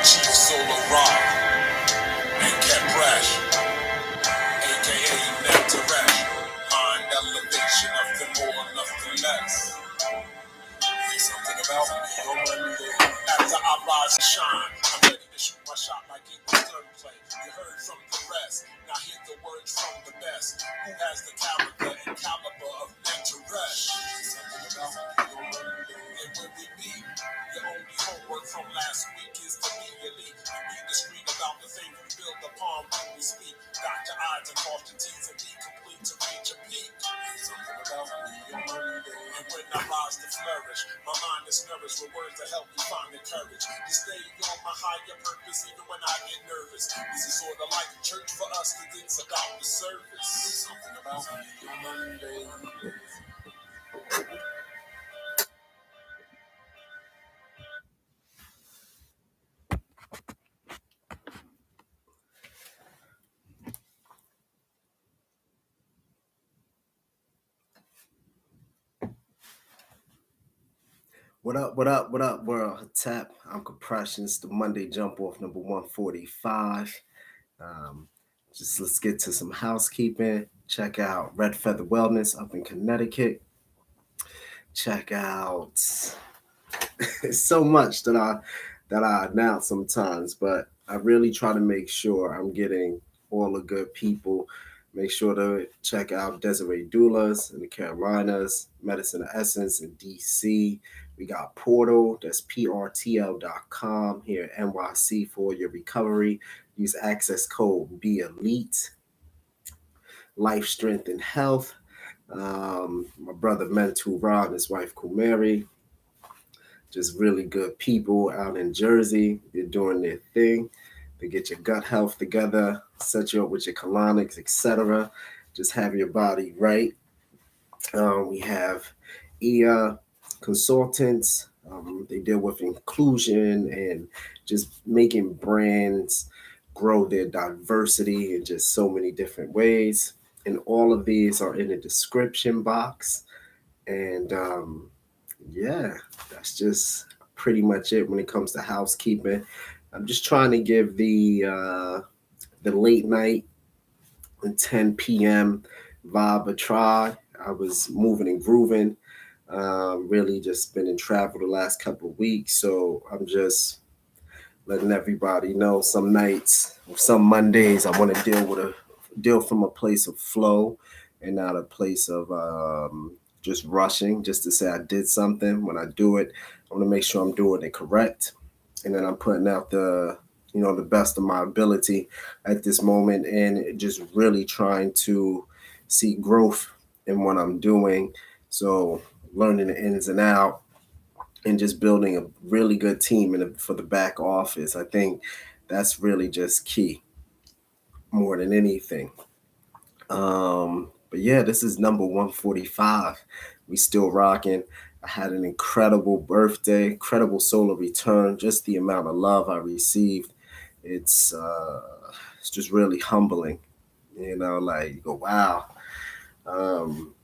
Chief Solo Rock and Cat Brash, aka Nectaresh. Mind elevation, nothing more, nothing less. Something about me on Monday. After I rise and shine, I'm ready to shoot my shot like it was gun play. You heard from the rest, now hear the words from the best. Who has the character and caliber of Nectaresh? Something about me on Monday. And when we meet, your only homework from last week is to be elite and be discreet about the things we build upon when we speak. Dot your I's and cross your T's and be complete to reach a peak. Something about me on Monday. And when I rise to flourish, my mind is nourished with words to help me find the courage to stay on my higher purpose even when I get nervous. This is sort of like church for us because it's about the service. Something about me on Monday. What up, world? Tap. I'm Compressions, the Monday jump off number 145. Just let's get to some housekeeping. Check out Red Feather Wellness up in Connecticut. Check out so much that I announce sometimes, but I really try to make sure I'm getting all the good people. Make sure to check out Desiree Doulas in the Carolinas, Medicine of Essence in DC. We got Portal, that's PRTL.com here at NYC for your recovery. Use access code BELITE. Life, Strength, and Health. My brother Mentu Ra and his wife Kumari. Just really good people out in Jersey. They're doing their thing. They get your gut health together, set you up with your colonics, etc. Just have your body right. We have EA consultants. They deal with inclusion and just making brands grow their diversity in just so many different ways. And all of these are in the description box. And yeah, that's just pretty much it when it comes to housekeeping. I'm just trying to give the late night and 10 p.m. vibe a try. I was moving and grooving. Really just been in travel the last couple of weeks, so I'm just letting everybody know some nights or some Mondays I want to deal from a place of flow and not a place of just rushing just to say I did something. When I do it, I want to make sure I'm doing it correct, and then I'm putting out the best of my ability at this moment, and just really trying to see growth in what I'm doing. So learning the ins and out and just building a really good team for the back office. I think that's really just key more than anything. But yeah, this is number 145. We still rocking. I had an incredible birthday, incredible solar return. Just the amount of love I received, it's just really humbling. Like you go, wow. Um,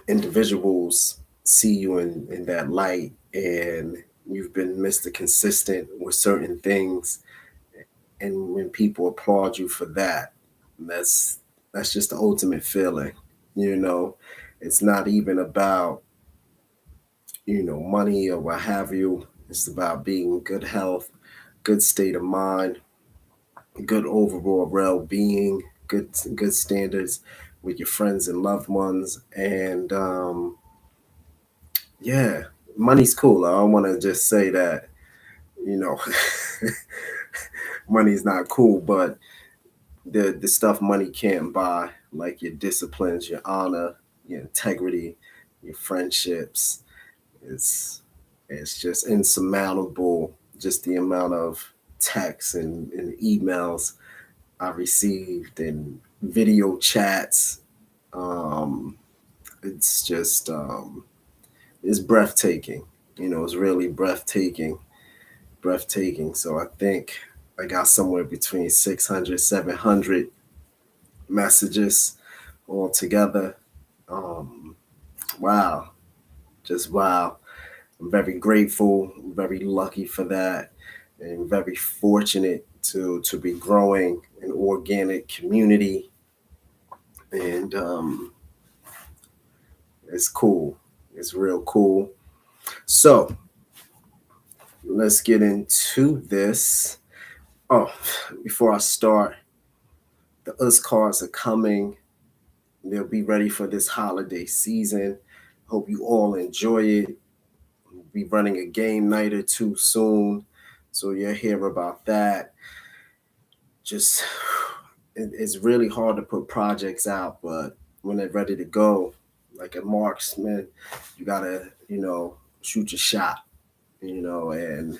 Individuals see you in that light, and you've been Mr. Consistent with certain things, and when people applaud you for that, that's that's just the ultimate feeling. You know, it's not even about money or what have you. It's about being in good health, good state of mind, good overall well-being, good standards with your friends and loved ones, and yeah, money's cool. I don't want to just say that you know money's not cool, but the stuff money can't buy, like your disciplines, your honor, your integrity, your friendships, it's just insurmountable. Just the amount of texts and emails I received and video chats. Um, it's just it's breathtaking. It's really breathtaking. So I think I got somewhere between 600, 700 messages altogether. Um, wow, just wow. I'm very grateful, very lucky for that. and very fortunate to be growing an organic community, and it's cool. It's real cool. So let's get into this. Oh, before I start, the US cards are coming. They'll be ready for this holiday season. Hope you all enjoy it. We'll be running a game night or two soon, so you'll hear about that. Just it's really hard to put projects out, but when they're ready to go, like a marksman, you gotta, shoot your shot, and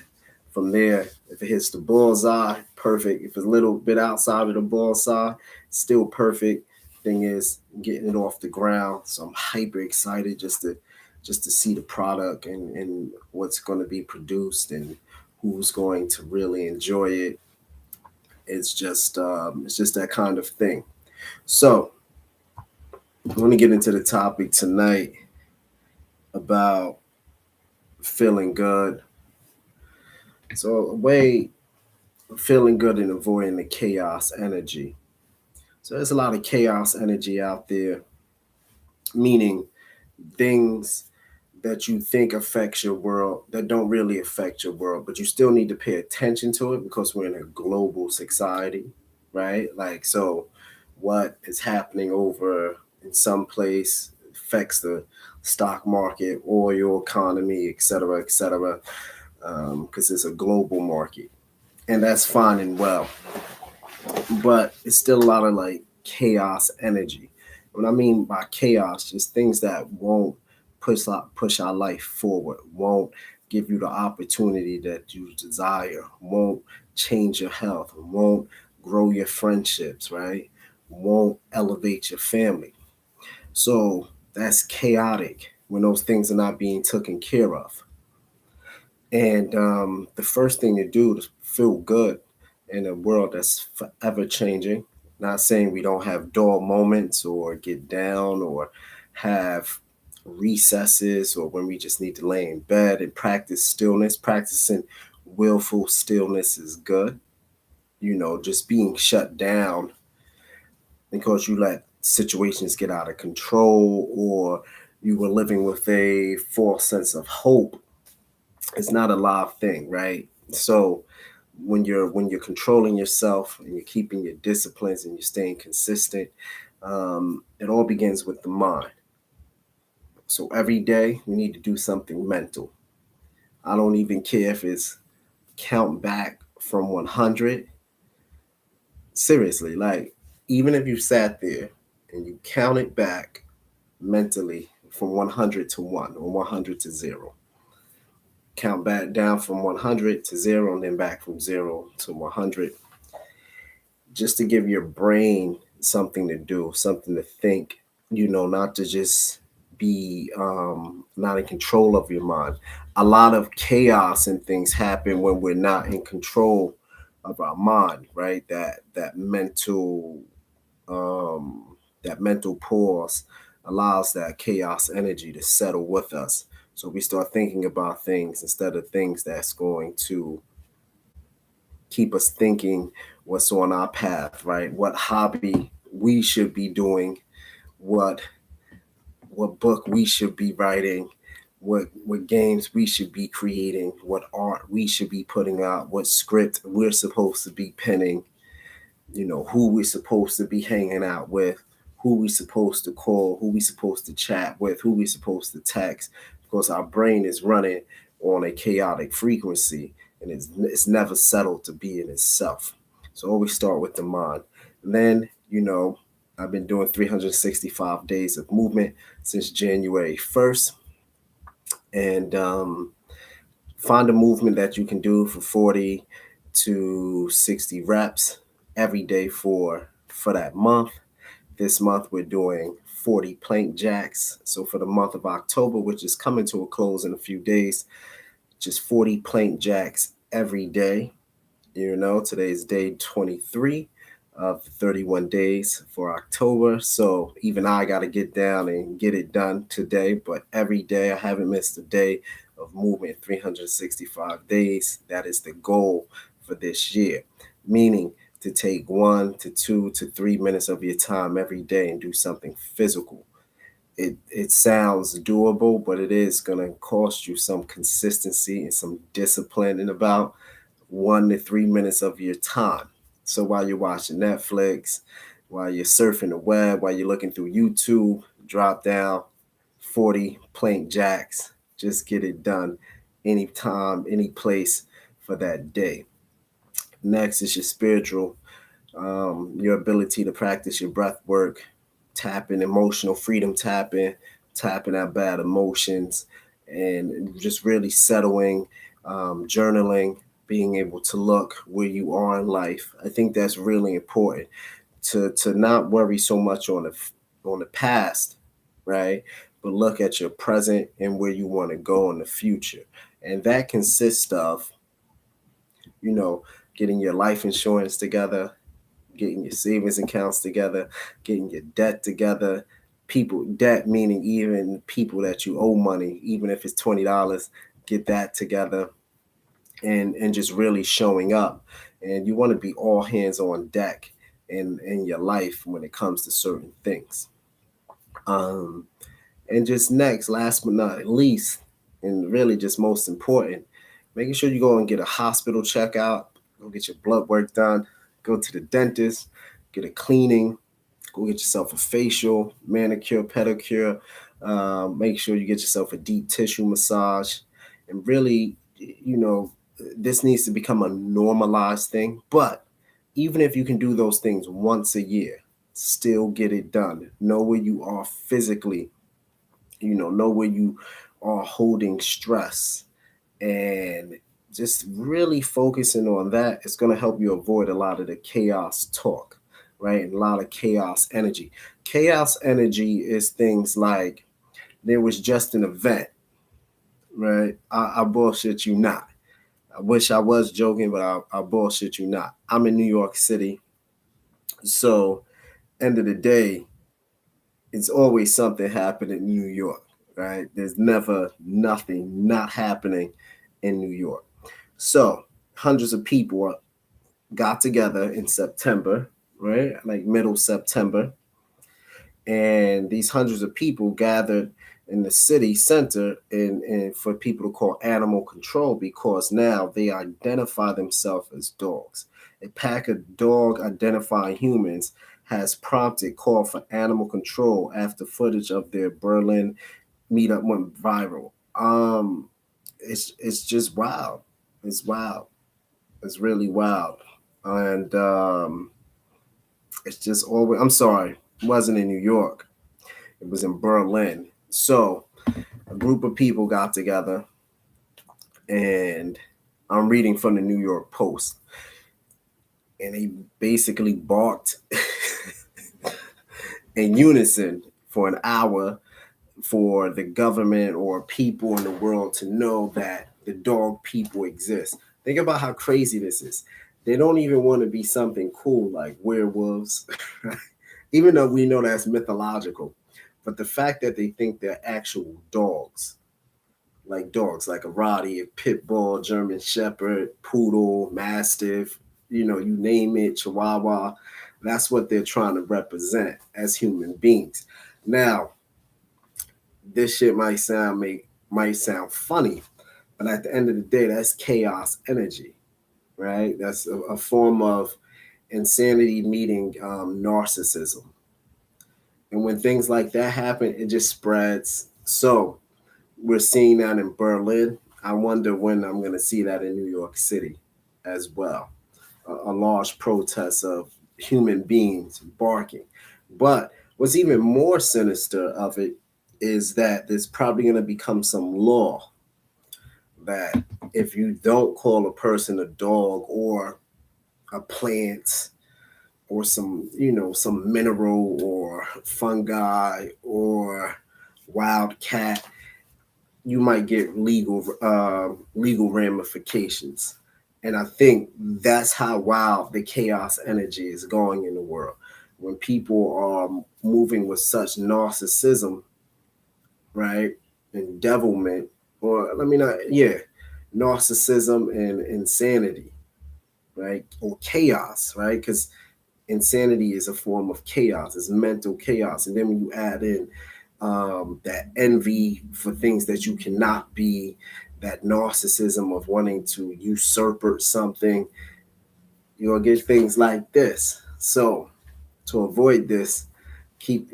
from there, if it hits the bullseye, perfect. If it's a little bit outside of the bullseye, still perfect. Thing is getting it off the ground. So I'm hyper excited just to see the product and what's going to be produced and who's going to really enjoy it. It's just that kind of thing. So I want to get into the topic tonight about feeling good. So a way feeling good and avoiding the chaos energy. So there's a lot of chaos energy out there, meaning things that you think affects your world that don't really affect your world, but you still need to pay attention to it because we're in a global society, right? Like, so what is happening over in some place affects the stock market, oil economy, et cetera, because it's a global market, and that's fine and well, but it's still a lot of like chaos energy. What I mean by chaos, just things that won't push our life forward, won't give you the opportunity that you desire, won't change your health, won't grow your friendships, right? Won't elevate your family. So that's chaotic when those things are not being taken care of. And the first thing to do to feel good in a world that's forever changing, not saying we don't have dull moments or get down or have recesses or when we just need to lay in bed and practice stillness. Practicing willful stillness is good. Just being shut down because you let situations get out of control or you were living with a false sense of hope. It's not a live thing, right? So when you're controlling yourself and you're keeping your disciplines and you're staying consistent, it all begins with the mind. So every day we need to do something mental. I don't even care if it's count back from 100. Seriously, like even if you sat there and you counted back mentally from 100 to 1 or 100 to 0, count back down from 100 to 0 and then back from 0 to 100, just to give your brain something to do, something to think, not to just be not in control of your mind. A lot of chaos and things happen when we're not in control of our mind, right? Um, that mental pause allows that chaos energy to settle with us. So we start thinking about things instead of things that's going to keep us thinking what's on our path, right? What hobby we should be doing, what book we should be writing, what games we should be creating, what art we should be putting out, what script we're supposed to be penning, who we're supposed to be hanging out with, who we're supposed to call, who we're supposed to chat with, who we're supposed to text, because our brain is running on a chaotic frequency and it's never settled to be in itself. So always start with the mind. And then, I've been doing 365 days of movement since January 1st. And find a movement that you can do for 40 to 60 reps every day for that month. This month we're doing 40 plank jacks. So for the month of October, which is coming to a close in a few days, just 40 plank jacks every day. Today's day 23 of 31 days for October. So even I got to get down and get it done today. But every day, I haven't missed a day of movement 365 days. That is the goal for this year, meaning to take 1 to 2 to 3 minutes of your time every day and do something physical. It sounds doable, but it is going to cost you some consistency and some discipline in about 1 to 3 minutes of your time. So while you're watching Netflix, while you're surfing the web, while you're looking through YouTube, drop down 40 plank jacks. Just get it done anytime, any place for that day. Next is your spiritual, your ability to practice your breath work, tapping emotional freedom, tapping out bad emotions, and just really settling, journaling, being able to look where you are in life. I think that's really important to not worry so much on the past, right? But look at your present and where you want to go in the future. And that consists of, you know, getting your life insurance together, getting your savings accounts together, getting your debt together. People debt meaning even people that you owe money, even if it's $20, get that together and just really showing up. And you want to be all hands on deck in your life when it comes to certain things. Um, and just next, last but not least, and really just most important, making sure you go and get a hospital checkout, go get your blood work done, go to the dentist, get a cleaning, go get yourself a facial, manicure, pedicure. Make sure you get yourself a deep tissue massage, and really, you know, this needs to become a normalized thing. But even if you can do those things once a year, still get it done. Know where you are physically, know where you are holding stress, and just really focusing on that is going to help you avoid a lot of the chaos talk, right? And a lot of chaos energy. Chaos energy is things like there was just an event, right? I bullshit you not. I wish I was joking, but I bullshit you not. I'm in New York City. So, end of the day, it's always something happening in New York, right? There's never nothing not happening in New York. So, hundreds of people got together in September, right? Like middle September. And these hundreds of people gathered in the city center and for people to call animal control because now they identify themselves as dogs. A pack of dog identifying humans has prompted call for animal control after footage of their Berlin meetup went viral. It's just wild. It's wild. It's really wild. And it's just always, I'm sorry, it wasn't in New York. It was in Berlin. So a group of people got together, and I'm reading from the New York Post, and they basically barked in unison for an hour for the government or people in the world to know that the dog people exist. Think about how crazy this is. They don't even want to be something cool like werewolves, even though we know that's mythological. But the fact that they think they're actual dogs, like a Rottie, a Pit Bull, German Shepherd, Poodle, Mastiff, you name it, Chihuahua, that's what they're trying to represent as human beings. Now, this shit might sound funny, but at the end of the day, that's chaos energy, right? That's a form of insanity meeting narcissism. And when things like that happen, it just spreads. So we're seeing that in Berlin. I wonder when I'm going to see that in New York City as well. A large protest of human beings barking. But what's even more sinister of it is that there's probably going to become some law that if you don't call a person a dog or a plant or some mineral or fungi or wild cat, you might get legal ramifications. And I think that's how wild the chaos energy is going in the world. When people are moving with such narcissism, right, and devilment or let me not, yeah, narcissism and insanity, right? Or chaos, right? Because insanity is a form of chaos, it's mental chaos. And then when you add in that envy for things that you cannot be, that narcissism of wanting to usurp something, you'll get things like this. So to avoid this, keep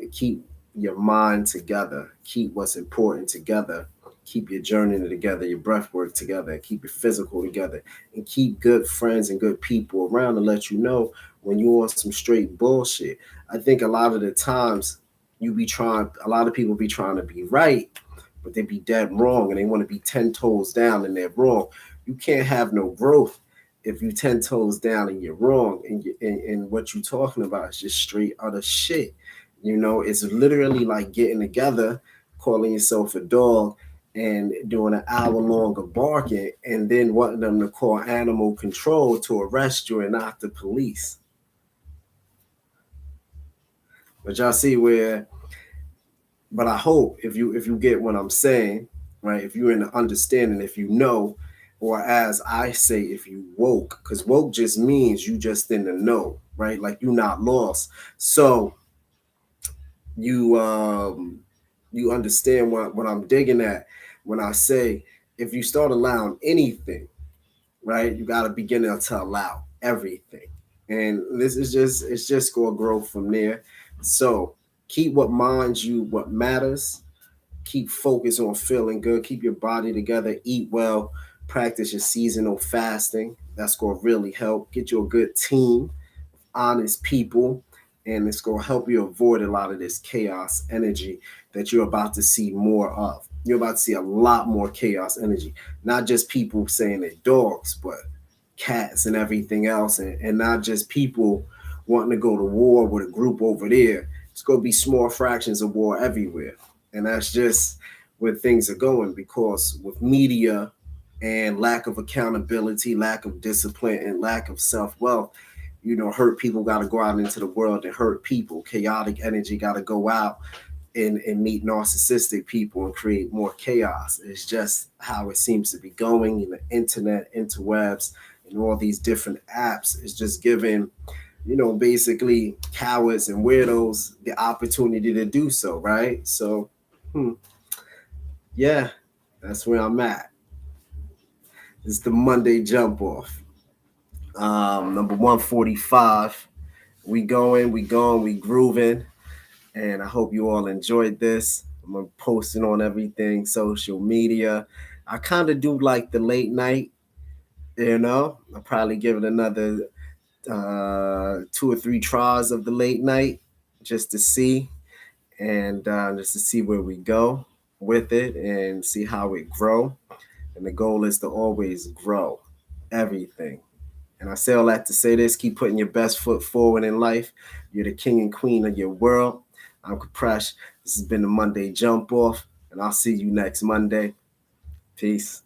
your mind together, keep what's important together, keep your journey together, your breath work together, keep your physical together, and keep good friends and good people around to let you know when you're on some straight bullshit. I think a lot of the times a lot of people be trying to be right, but they be dead wrong and they want to be 10 toes down and they're wrong. You can't have no growth if you 10 toes down and you're wrong, and what you're talking about is just straight other shit. It's literally like getting together, calling yourself a dog, and doing an hour long of barking, and then wanting them to call animal control to arrest you and not the police. But y'all see where, but I hope if you get what I'm saying, right? If you're in the understanding, if you know, or as I say, if you woke, because woke just means you just in the know, right? Like you're not lost. So you understand what I'm digging at when I say if you start allowing anything, right, you got to begin to allow everything, and this is just it's just gonna grow from there. So keep what minds you what matters. Keep focus on feeling good. Keep your body together. Eat well. Practice your seasonal fasting. That's gonna really help. Get you a good team, honest people, and it's going to help you avoid a lot of this chaos energy that you're about to see more of. You're about to see a lot more chaos energy, not just people saying they're dogs, but cats and everything else, and not just people wanting to go to war with a group over there. It's going to be small fractions of war everywhere. And that's just where things are going, because with media and lack of accountability, lack of discipline, and lack of self-wealth, hurt people got to go out into the world and hurt people. Chaotic energy got to go out and meet narcissistic people and create more chaos. It's just how it seems to be going in the internet, interwebs, and all these different apps. Is just giving, basically cowards and weirdos the opportunity to do so, right? So, yeah, that's where I'm at. It's the Monday jump off. Number 145. We going, we grooving, and I hope you all enjoyed this. I'm posting on everything, social media. I kind of do like the late night, I'll probably give it another 2 or 3 tries of the late night just to see, and just to see where we go with it and see how it grow. And the goal is to always grow everything. And I say all that to say this: keep putting your best foot forward in life. You're the king and queen of your world. I'm Kapresh. This has been the Monday Jump Off, and I'll see you next Monday. Peace.